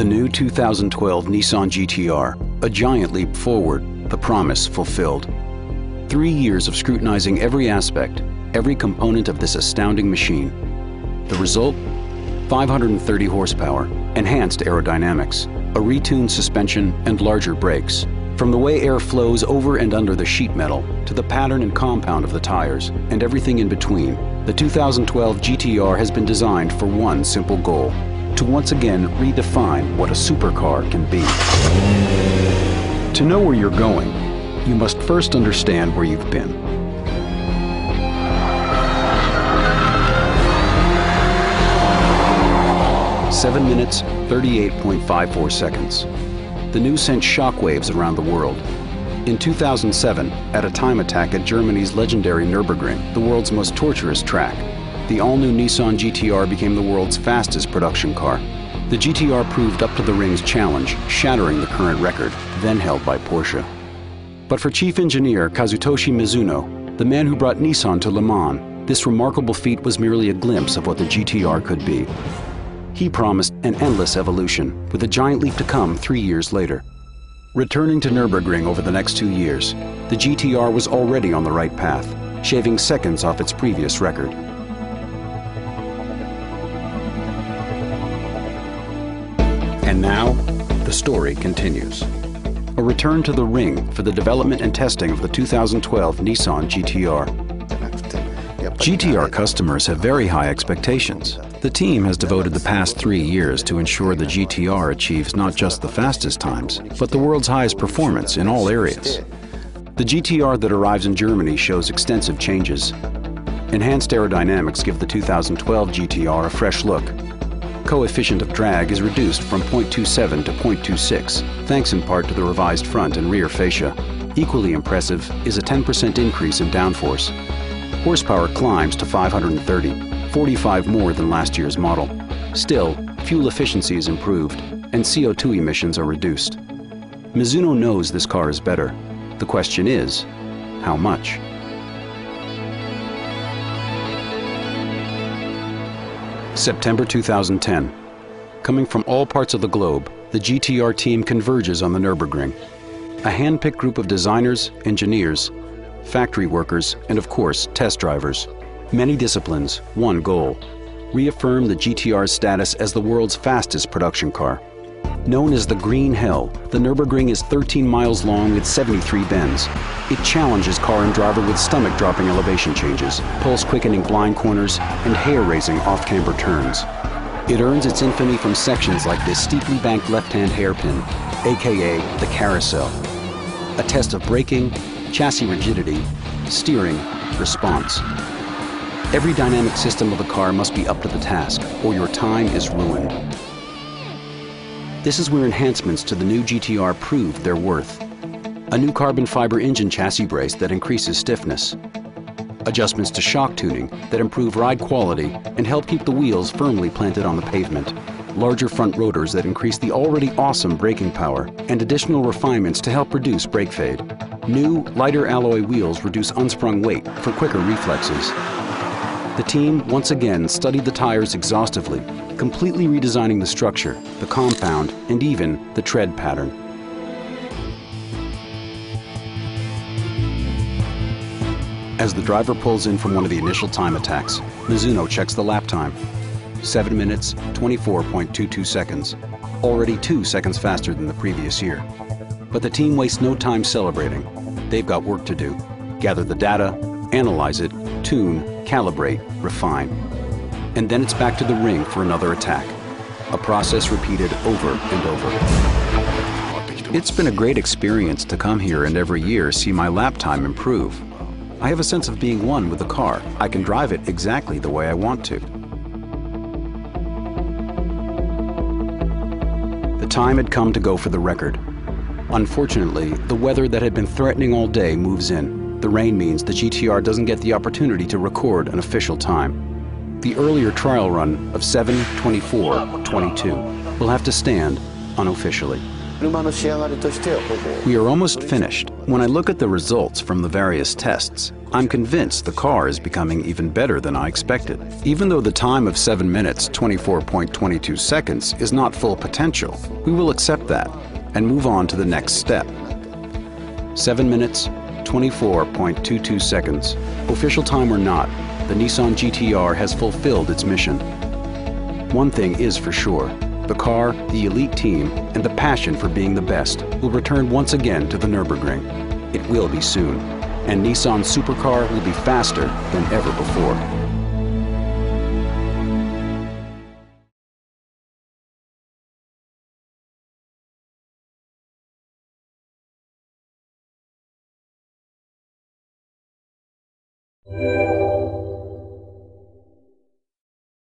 The new 2012 Nissan GT-R, a giant leap forward, the promise fulfilled. 3 years of scrutinizing every aspect, every component of this astounding machine. The result? 530 horsepower, enhanced aerodynamics, a retuned suspension, and larger brakes. From the way air flows over and under the sheet metal, to the pattern and compound of the tires, and everything in between, the 2012 GT-R has been designed for one simple goal: to once again redefine what a supercar can be. To know where you're going, you must first understand where you've been. Seven minutes, 38.54 seconds. The news sent shockwaves around the world. In 2007, at a time attack at Germany's legendary Nürburgring, the world's most torturous track, the all-new Nissan GT-R became the world's fastest production car. The GT-R proved up to the ring's challenge, shattering the current record, then held by Porsche. But for Chief Engineer Kazutoshi Mizuno, the man who brought Nissan to Le Mans, this remarkable feat was merely a glimpse of what the GT-R could be. He promised an endless evolution, with a giant leap to come 3 years later. Returning to Nürburgring over the next 2 years, the GT-R was already on the right path, shaving seconds off its previous record. And now, the story continues. A return to the ring for the development and testing of the 2012 Nissan GT-R. GT-R customers have very high expectations. The team has devoted the past 3 years to ensure the GT-R achieves not just the fastest times, but the world's highest performance in all areas. The GT-R that arrives in Germany shows extensive changes. Enhanced aerodynamics give the 2012 GT-R a fresh look. Coefficient of drag is reduced from 0.27 to 0.26, thanks in part to the revised front and rear fascia. Equally impressive is a 10% increase in downforce. Horsepower climbs to 530, 45 more than last year's model. Still, fuel efficiency is improved, and CO2 emissions are reduced. Mizuno knows this car is better. The question is, how much? September 2010. Coming from all parts of the globe, the GT-R team converges on the Nürburgring. A hand-picked group of designers, engineers, factory workers, and of course, test drivers. Many disciplines, one goal: reaffirm the GT-R's status as the world's fastest production car. Known as the Green Hell, the Nürburgring is 13 miles long with 73 bends. It challenges car and driver with stomach-dropping elevation changes, pulse-quickening blind corners, and hair-raising off-camber turns. It earns its infamy from sections like this steeply banked left-hand hairpin, aka the carousel. A test of braking, chassis rigidity, steering, response. Every dynamic system of the car must be up to the task, or your time is ruined. This is where enhancements to the new GT-R proved their worth. A new carbon fiber engine chassis brace that increases stiffness. Adjustments to shock tuning that improve ride quality and help keep the wheels firmly planted on the pavement. Larger front rotors that increase the already awesome braking power, and additional refinements to help reduce brake fade. New, lighter alloy wheels reduce unsprung weight for quicker reflexes. The team once again studied the tires exhaustively, completely redesigning the structure, the compound, and even the tread pattern. As the driver pulls in from one of the initial time attacks, Mizuno checks the lap time. 7 minutes, 24.22 seconds, already 2 seconds faster than the previous year. But the team wastes no time celebrating. They've got work to do. Gather the data, analyze it, tune, calibrate, refine. And then it's back to the ring for another attack. A process repeated over and over. It's been a great experience to come here and every year see my lap time improve. I have a sense of being one with the car. I can drive it exactly the way I want to. The time had come to go for the record. Unfortunately, the weather that had been threatening all day moves in. The rain means the GT-R doesn't get the opportunity to record an official time. The earlier trial run of 7:24:22 will have to stand unofficially. We are almost finished. When I look at the results from the various tests, I'm convinced the car is becoming even better than I expected. Even though the time of 7 minutes 24.22 seconds is not full potential, we will accept that and move on to the next step. 7 minutes 24.22 seconds. Official time or not, the Nissan GT-R has fulfilled its mission. One thing is for sure. The car, the elite team, and the passion for being the best will return once again to the Nürburgring. It will be soon, and Nissan's supercar will be faster than ever before.